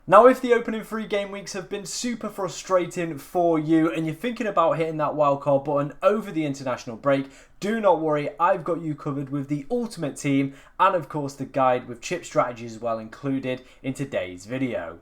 Now, if the opening 3 game weeks have been super frustrating for you and you're thinking about hitting that wildcard button over the international break, do not worry, I've got you covered with the ultimate team and of course the guide with chip strategies as well included in today's video.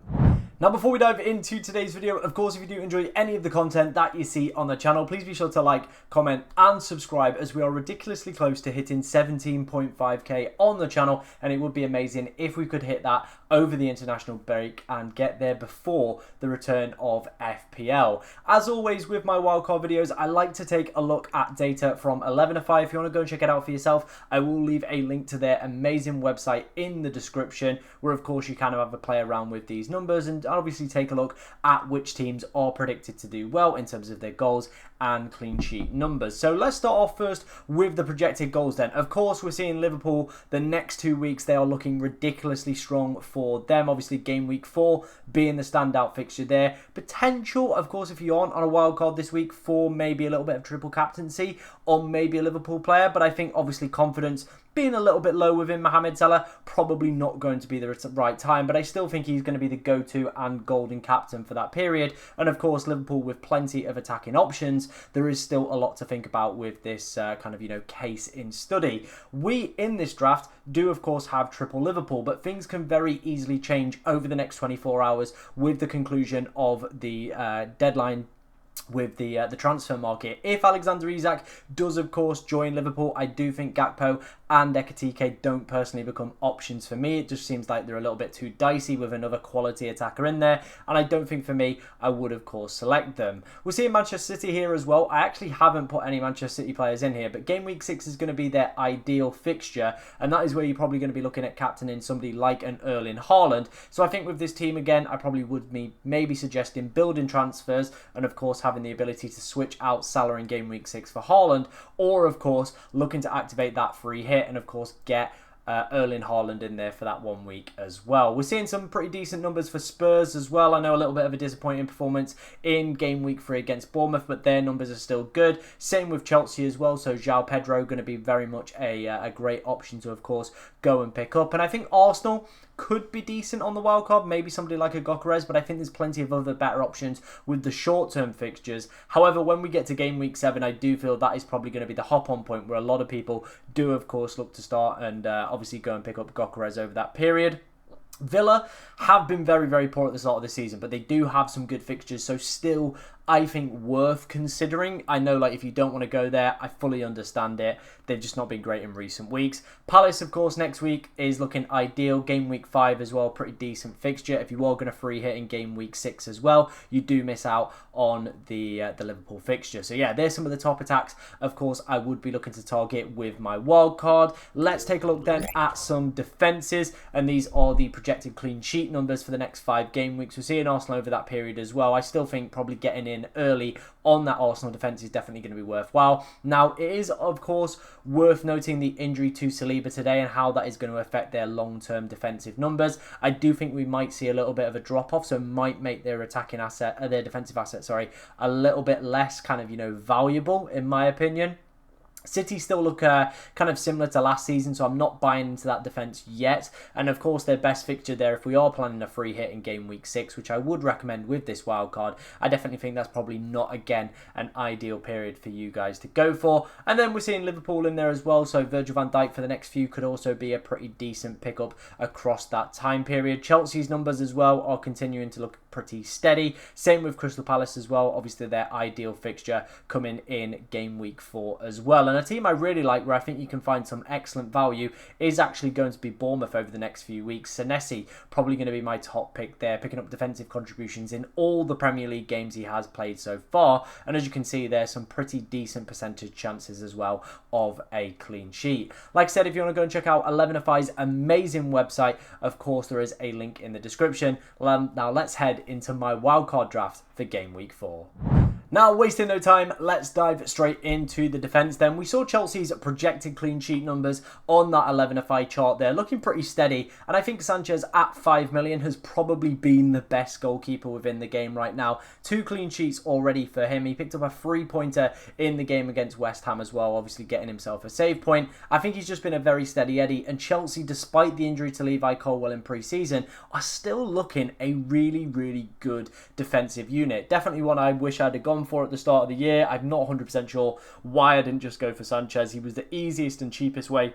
Now, before we dive into today's video, of course, if you do enjoy any of the content that you see on the channel, please be sure to like, comment and subscribe as we are ridiculously close to hitting 17.5k on the channel, and it would be amazing if we could hit that over the international break and get there before the return of FPL. As always with my wildcard videos, I like to take a look at data from 11-5. If you want to go and check it out for yourself, I will leave a link to their amazing website in the description, where of course you kind of have a play around with these numbers and obviously take a look at which teams are predicted to do well in terms of their goals and clean sheet numbers. So let's start off first with the projected goals then. Of course, we're seeing Liverpool the next 2 weeks, they are looking ridiculously strong for them. Obviously, game week 4 being the standout fixture there. Potential, of course, if you aren't on a wild card this week for maybe a little bit of triple captaincy on maybe a Liverpool player, but I think obviously confidence being a little bit low within Mohamed Salah, probably not going to be the right time, but I still think he's going to be the go-to and golden captain for that period. And of course, Liverpool with plenty of attacking options, there is still a lot to think about with this case in study. We, in this draft, do of course have triple Liverpool, but things can very easily change over the next 24 hours with the conclusion of the deadline with the transfer market. If Alexander Isak does of course join Liverpool, I do think Gakpo and Ekitike don't personally become options for me. It just seems like they're a little bit too dicey with another quality attacker in there, and I don't think for me I would of course select them. We're seeing Manchester City here as well. I actually haven't put any Manchester City players in here, but game week 6 is going to be their ideal fixture, and that is where you're probably going to be looking at captaining somebody like an Erling Haaland. So I think with this team again, I probably would be maybe suggesting building transfers and of course having the ability to switch out Salah in game week 6 for Haaland, or of course looking to activate that free hit and of course get Erling Haaland in there for that 1 week as well. We're seeing some pretty decent numbers for Spurs as well. I know a little bit of a disappointing performance in game week 3 against Bournemouth, but their numbers are still good. Same with Chelsea as well, so João Pedro going to be very much a great option to of course go and pick up. And I think Arsenal could be decent on the wildcard, maybe somebody like a Gyökeres, but I think there's plenty of other better options with the short-term fixtures. However, when we get to game week 7, I do feel that is probably going to be the hop-on point where a lot of people do, of course, look to start and obviously go and pick up Gyökeres over that period. Villa have been very, very poor at the start of the season, but they do have some good fixtures, so still I think worth considering. I know like if you don't want to go there, I fully understand it. They've just not been great in recent weeks. Palace, of course, next week is looking ideal. Game week 5 as well, pretty decent fixture. If you are going to free hit in game week 6 as well, you do miss out on the Liverpool fixture. So yeah, there's some of the top attacks. Of course, I would be looking to target with my wild card. Let's take a look then at some defences, and these are the projected clean sheet numbers for the next 5 game weeks. We're seeing Arsenal over that period as well. I still think probably getting in early on that Arsenal defence is definitely going to be worthwhile. Now, it is, of course, worth noting the injury to Saliba today and how that is going to affect their long-term defensive numbers. I do think we might see a little bit of a drop-off, so might make their attacking asset, their defensive asset, sorry, a little bit less kind of, valuable, in my opinion. City still look kind of similar to last season, so I'm not buying into that defence yet. And of course, their best fixture there, if we are planning a free hit in game week 6, which I would recommend with this wild card, I definitely think that's probably not, again, an ideal period for you guys to go for. And then we're seeing Liverpool in there as well, so Virgil van Dijk for the next few could also be a pretty decent pickup across that time period. Chelsea's numbers as well are continuing to look pretty steady. Same with Crystal Palace as well, obviously their ideal fixture coming in game week 4 as well. And a team I really like where I think you can find some excellent value is actually going to be Bournemouth over the next few weeks. Senesi probably going to be my top pick there, picking up defensive contributions in all the Premier League games he has played so far. And as you can see, there's some pretty decent percentage chances as well of a clean sheet. Like I said, if you want to go and check out 11FI's amazing website, of course there is a link in the description. Now let's head into my wildcard draft for game week 4. Now, wasting no time, let's dive straight into the defence then. We saw Chelsea's projected clean sheet numbers on that 11FI chart there, looking pretty steady. And I think Sanchez at 5 million has probably been the best goalkeeper within the game right now. 2 clean sheets already for him. He picked up a 3-pointer in the game against West Ham as well, obviously getting himself a save point. I think he's just been a very steady Eddie. And Chelsea, despite the injury to Levi Colwill in pre-season, are still looking a really, really good defensive unit. Definitely one I wish I'd have gone for at the start of the year. I'm not 100% sure why I didn't just go for Sanchez. He was the easiest and cheapest way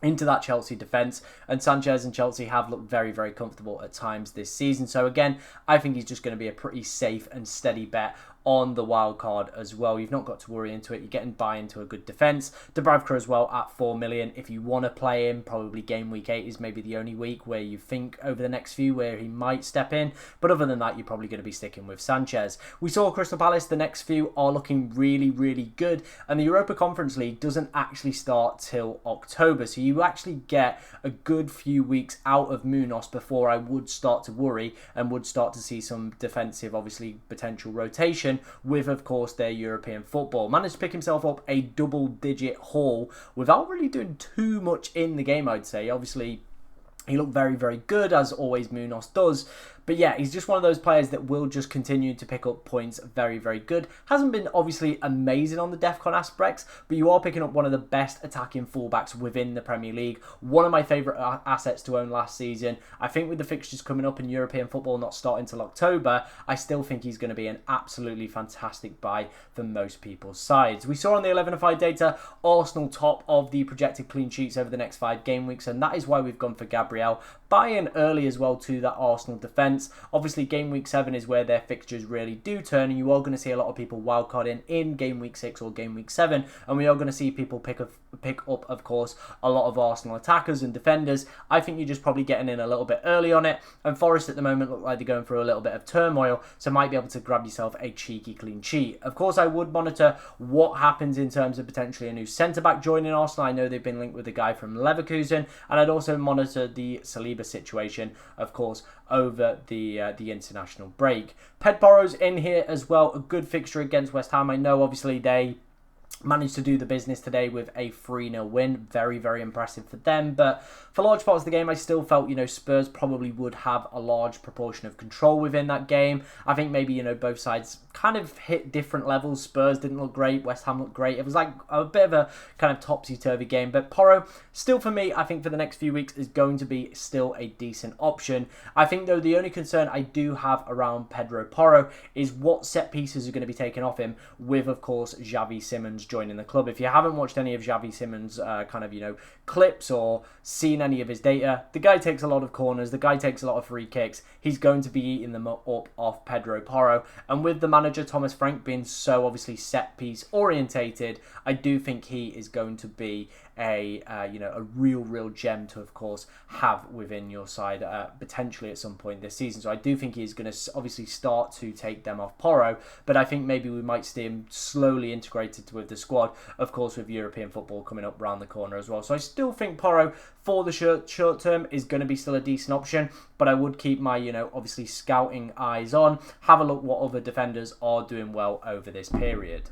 into that Chelsea defence, and Sanchez and Chelsea have looked very, very comfortable at times this season. So again, I think he's just going to be a pretty safe and steady bet on the wild card as well. You've not got to worry into it. You're getting buy into a good defence. Dubravka as well at 4 million. If you want to play him, probably game week 8 is maybe the only week where you think over the next few where he might step in. But other than that, you're probably going to be sticking with Sanchez. We saw Crystal Palace. The next few are looking really, really good. And the Europa Conference League doesn't actually start till October. So you actually get a good few weeks out of Munoz before I would start to worry and would start to see some defensive, obviously, potential rotation with, of course, their European football. Managed to pick himself up a double-digit haul without really doing too much in the game, I'd say. Obviously, he looked very, very good, as always Munoz does. But yeah, he's just one of those players that will just continue to pick up points very, very good. Hasn't been obviously amazing on the DEFCON aspects, but you are picking up one of the best attacking fullbacks within the Premier League. One of my favourite assets to own last season. I think with the fixtures coming up in European football not starting till October, I still think he's going to be an absolutely fantastic buy for most people's sides. We saw on the 11FI data, Arsenal top of the projected clean sheets over the next 5 game weeks, and that is why we've gone for Gabriel. Buy-in early as well to that Arsenal defence. Obviously, game week 7 is where their fixtures really do turn, and you are going to see a lot of people wildcard in game week 6 or game week 7, and we are going to see people pick up, of course, a lot of Arsenal attackers and defenders. I think you're just probably getting in a little bit early on it, and Forest at the moment look like they're going through a little bit of turmoil, so might be able to grab yourself a cheeky clean sheet. Of course, I would monitor what happens in terms of potentially a new centre-back joining Arsenal. I know they've been linked with a guy from Leverkusen, and I'd also monitor the Saliba situation, of course, over the international break. Pedporo's in here as well, a good fixture against West Ham. I know obviously they managed to do the business today with a 3-0 win. Very, very impressive for them. But for large parts of the game, I still felt, Spurs probably would have a large proportion of control within that game. I think maybe, both sides kind of hit different levels. Spurs didn't look great. West Ham looked great. It was like a bit of a kind of topsy-turvy game. But Porro, still for me, I think for the next few weeks is going to be still a decent option. I think, though, the only concern I do have around Pedro Porro is what set pieces are going to be taken off him with, of course, Xavi Simons joining the club. If you haven't watched any of Xavi Simons' clips or seen any of his data, the guy takes a lot of corners, the guy takes a lot of free kicks. He's going to be eating them up off Pedro Porro. And with the manager, Thomas Frank, being so obviously set piece orientated, I do think he is going to be a real gem to, of course, have within your side potentially at some point this season. So I do think he's going to obviously start to take them off Porro, but I think maybe we might see him slowly integrated with the squad, of course, with European football coming up round the corner as well. So I still think Porro for the short term is going to be still a decent option, but I would keep my obviously scouting eyes on, have a look what other defenders are doing well over this period.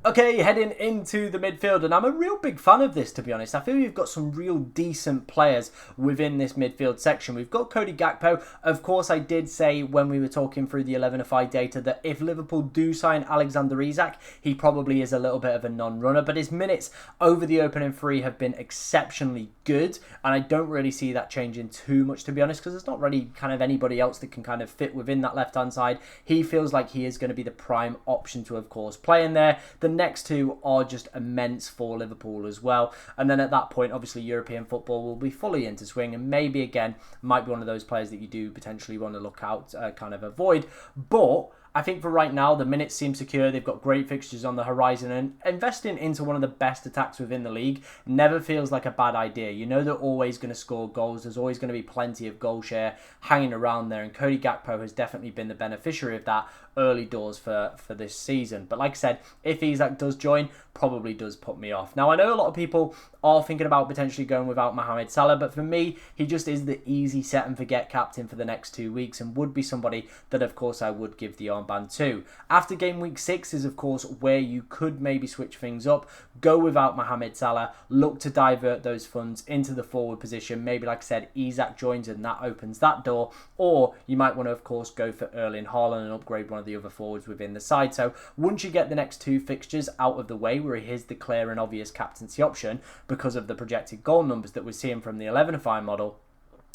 Okay, heading into the midfield, and I'm a real big fan of this, to be honest. I feel we've got some real decent players within this midfield section. We've got Cody Gakpo. Of course, I did say when we were talking through the 11FI data that if Liverpool do sign Alexander Isak, he probably is a little bit of a non-runner, but his minutes over the opening 3 have been exceptionally good, and I don't really see that changing too much, to be honest, because there's not really kind of anybody else that can kind of fit within that left-hand side. He feels like he is going to be the prime option to, of course, play in there. The next 2 are just immense for Liverpool as well. And then at that point, obviously, European football will be fully into swing, and maybe, again, might be one of those players that you do potentially want to look out, kind of avoid. But I think for right now, the minutes seem secure. They've got great fixtures on the horizon, and investing into one of the best attacks within the league never feels like a bad idea. They're always going to score goals. There's always going to be plenty of goal share hanging around there, and Cody Gakpo has definitely been the beneficiary of that early doors for this season. But like I said, if Isak does join, probably does put me off. Now, I know a lot of people are thinking about potentially going without Mohamed Salah, but for me, he just is the easy set and forget captain for the next 2 weeks and would be somebody that, of course, I would give the armband to. After game week 6 is, of course, where you could maybe switch things up, go without Mohamed Salah, look to divert those funds into the forward position. Maybe, like I said, Isak joins and that opens that door, or you might want to, of course, go for Erling Haaland and upgrade one of the other forwards within the side. So once you get the next 2 fixtures out of the way, where he is the clear and obvious captaincy option because of the projected goal numbers that we're seeing from the 11-5 model,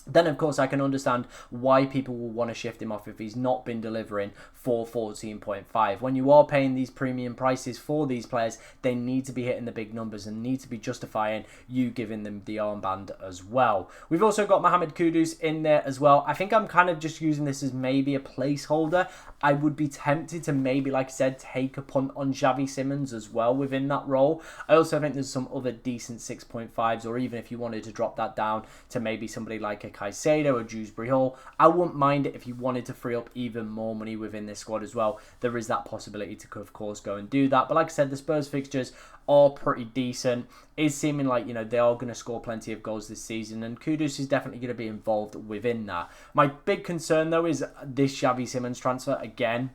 then, of course, I can understand why people will want to shift him off if he's not been delivering for 14.5. When you are paying these premium prices for these players, they need to be hitting the big numbers and need to be justifying you giving them the armband as well. We've also got Mohamed Kudus in there as well. I think I'm kind of just using this as maybe a placeholder. I would be tempted to maybe, like I said, take a punt on Xavi Simons as well within that role. I also think there's some other decent 6.5s, or even if you wanted to drop that down to maybe somebody like a Caicedo or Dewsbury Hall, I wouldn't mind it if you wanted to free up even more money within this squad as well. There is that possibility to, of course, go and do that. But like I said, the Spurs fixtures are pretty decent. It's seeming like, they are going to score plenty of goals this season, and Kudus is definitely going to be involved within that. My big concern, though, is this Xavi Simons transfer again.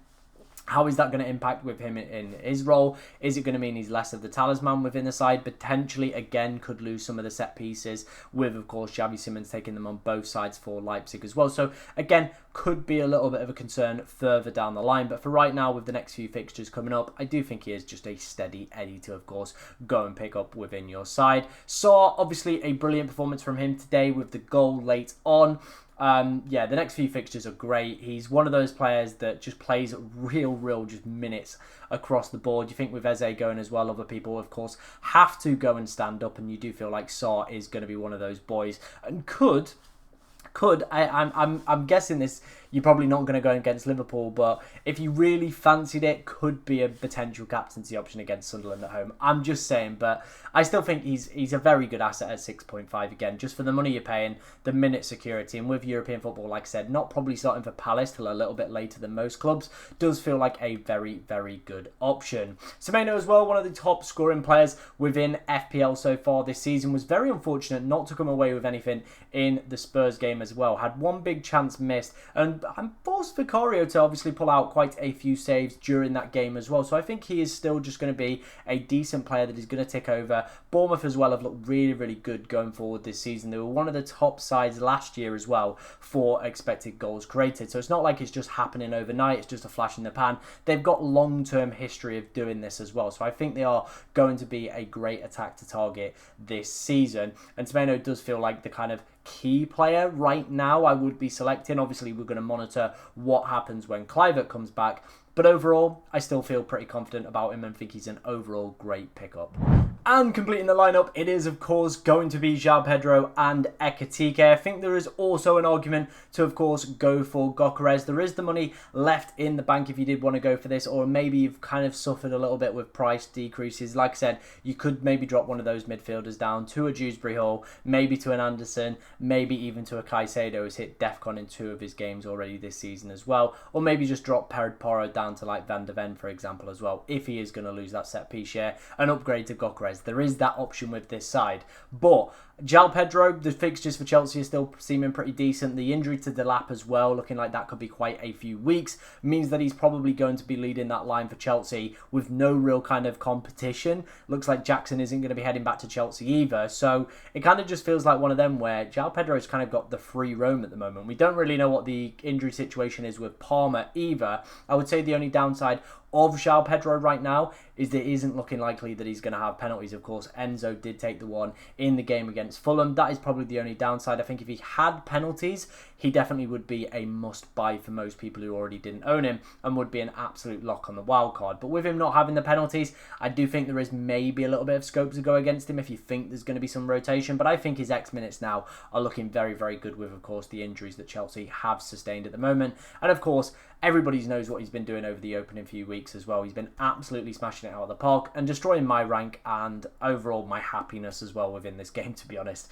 How is that going to impact with him in his role? Is it going to mean he's less of the talisman within the side? Potentially, again, could lose some of the set pieces with, of course, Xavi Simons taking them on both sides for Leipzig as well. So, again, could be a little bit of a concern further down the line. But for right now, with the next few fixtures coming up, I do think he is just a steady Eddie to, of course, go and pick up within your side. Saw, obviously, a brilliant performance from him today with the goal late on. The next few fixtures are great. He's one of those players that just plays real just minutes across the board. You think with Eze going as well, other people, of course, have to go and stand up, and you do feel like Saar is going to be one of those boys and I'm guessing this, you're probably not going to go against Liverpool, but if you really fancied it, could be a potential captaincy option against Sunderland at home. I'm just saying, but I still think he's a very good asset at 6.5 again, just for the money you're paying, the minute security, and with European football, like I said, not probably starting for Palace till a little bit later than most clubs, does feel like a very good option. Semenyo as well, one of the top scoring players within FPL so far this season, was very unfortunate not to come away with anything in the Spurs game as well. Had one big chance missed, and I'm forced Vicario to obviously pull out quite a few saves during that game as well. So I think he is still just going to be a decent player that is going to tick over. Bournemouth as well have looked really good going forward this season. They were one of the top sides last year as well for expected goals created. So it's not like it's just happening overnight. It's just a flash in the pan. They've got long-term history of doing this as well. So I think they are going to be a great attack to target this season. And Semenyo does feel like the kind of key player right now I would be selecting. Obviously, we're going to monitor what happens when Kluivert comes back. But overall, I still feel pretty confident about him and think he's an overall great pickup. And completing the lineup, it is, of course, going to be João Pedro and Ekitike. I think there is also an argument to, of course, go for Gyökeres. There is the money left in the bank if you did want to go for this, or maybe you've kind of suffered a little bit with price decreases. Like I said, you could maybe drop one of those midfielders down to a Dewsbury Hall, maybe to an Anderson, maybe even to a Caicedo, who's hit DEFCON in 2 of his games already this season as well. Or maybe just drop Porro down to like Van de Ven, for example, as well, if he is going to lose that set piece share, and upgrade to Gyökeres. There is that option with this side. But João Pedro, the fixtures for Chelsea are still seeming pretty decent. The injury to Delap as well, looking like that could be quite a few weeks, means that he's probably going to be leading that line for Chelsea with no real kind of competition. Looks like Jackson isn't going to be heading back to Chelsea either. So it kind of just feels like one of them where João Pedro's kind of got the free roam at the moment. We don't really know what the injury situation is with Palmer either. I would say the only downside of João Pedro right now is that it isn't looking likely that he's going to have penalties. Of course, Enzo did take the one in the game against Fulham. That is probably the only downside. I think if he had penalties, he definitely would be a must-buy for most people who already didn't own him and would be an absolute lock on the wild card. But with him not having the penalties, I do think there is maybe a little bit of scope to go against him if you think there's going to be some rotation. But I think his X minutes now are looking very good with, of course, the injuries that Chelsea have sustained at the moment. And, of course, everybody knows what he's been doing over the opening few weeks as well. He's been absolutely smashing it out of the park and destroying my rank and overall my happiness as well within this game, to be honest,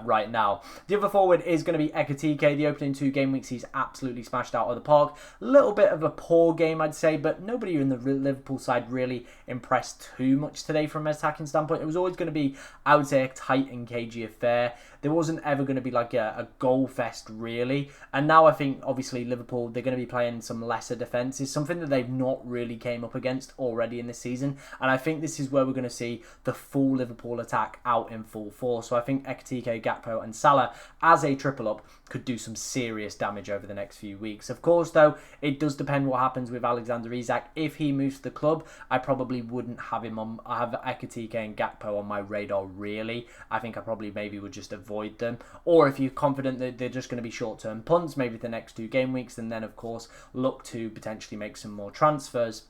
right now. The other forward is going to be Ekitike. The the opening 2 game weeks he's absolutely smashed out of the park. A little bit of a poor game, I'd say, but nobody in the Liverpool side really impressed too much today from an attacking standpoint. It was always going to be, I would say, a tight and cagey affair. There wasn't ever going to be like a goal fest, really. And now I think, obviously, Liverpool, they're going to be playing some lesser defences, something that they've not really came up against already in this season. And I think this is where we're going to see the full Liverpool attack out in full force. So I think Ekitike, Gakpo and Salah, as a triple up, could do some serious damage over the next few weeks. Of course, though, it does depend what happens with Alexander Isak. If he moves to the club, I probably wouldn't have him on. I have Ekitike and Gakpo on my radar, really. I think I probably maybe would just avoid them. Or if you're confident that they're just going to be short-term punts, maybe the next 2 game weeks, and then, of course, look to potentially make some more transfers,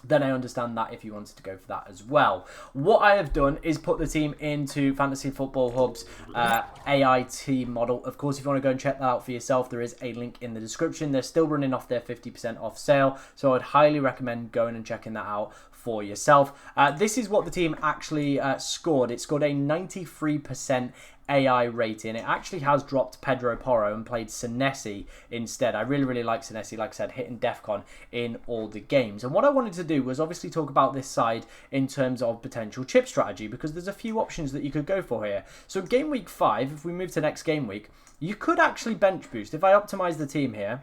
then I understand that if you wanted to go for that as well. What I have done is put the team into Fantasy Football Hub's AI team model. Of course, if you want to go and check that out for yourself, there is a link in the description. They're still running off their 50% off sale, so I'd highly recommend going and checking that out for yourself. This is what the team actually scored. It scored a 93% AI rating. It actually has dropped Pedro Porro and played Senesi instead. I really like Senesi, like I said, hitting DEFCON in all the games. And what I wanted to do was obviously talk about this side in terms of potential chip strategy, because there's a few options that you could go for here. So game week 5, if we move to next game week, you could actually bench boost. If I optimize the team here,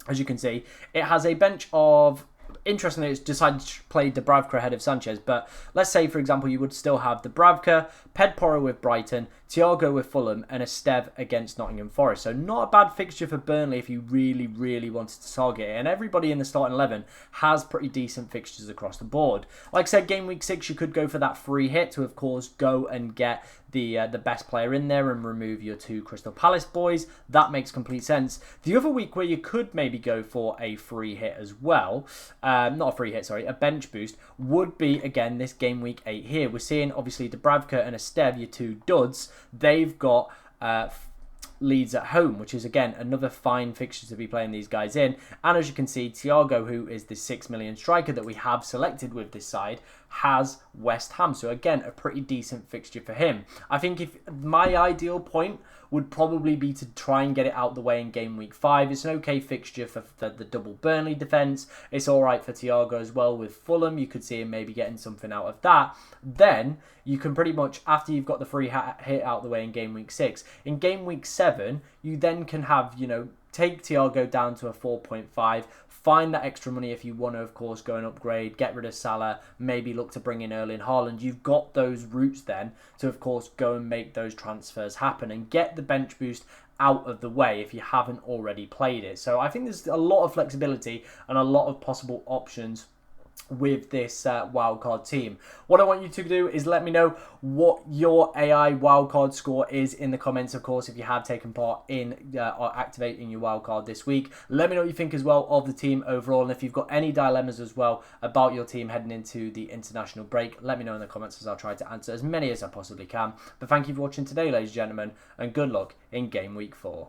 as you can see, it has a bench of... Interestingly, it's decided to play Dubravka ahead of Sanchez, but let's say, for example, you would still have Dubravka, Ped Porro with Brighton, Thiago with Fulham, and Esteve against Nottingham Forest. So not a bad fixture for Burnley if you really wanted to target it. And everybody in the starting 11 has pretty decent fixtures across the board. Like I said, game week 6, you could go for that free hit to, of course, go and get the best player in there and remove your 2 Crystal Palace boys. That makes complete sense. The other week where you could maybe go for a free hit as well, not a free hit, sorry, a bench boost, would be, again, this game week 8 here. We're seeing, obviously, Dubravka and Esteve, your 2 duds. They've got Leeds at home, which is, again, another fine fixture to be playing these guys in. And as you can see, Thiago, who is the 6 million striker that we have selected with this side, has West Ham. So, again, a pretty decent fixture for him. I think if my ideal point would probably be to try and get it out the way in game week 5. It's an okay fixture for the double Burnley defence. It's all right for Thiago as well with Fulham. You could see him maybe getting something out of that. Then you can pretty much, after you've got the free hit out the way in game week 6, in game week 7, you then can have, take Thiago down to a 4.5, find that extra money if you want to, of course, go and upgrade, get rid of Salah, maybe look to bring in Erling Haaland. You've got those routes then to, of course, go and make those transfers happen and get the bench boost out of the way if you haven't already played it. So I think there's a lot of flexibility and a lot of possible options with this wildcard team. What I want you to do is let me know what your AI wildcard score is in the comments, of course, if you have taken part in activating your wildcard this week. Let me know what you think as well of the team overall, and if you've got any dilemmas as well about your team heading into the international break, let me know in the comments as I'll try to answer as many as I possibly can. But thank you for watching today, ladies and gentlemen, and good luck in game week 4.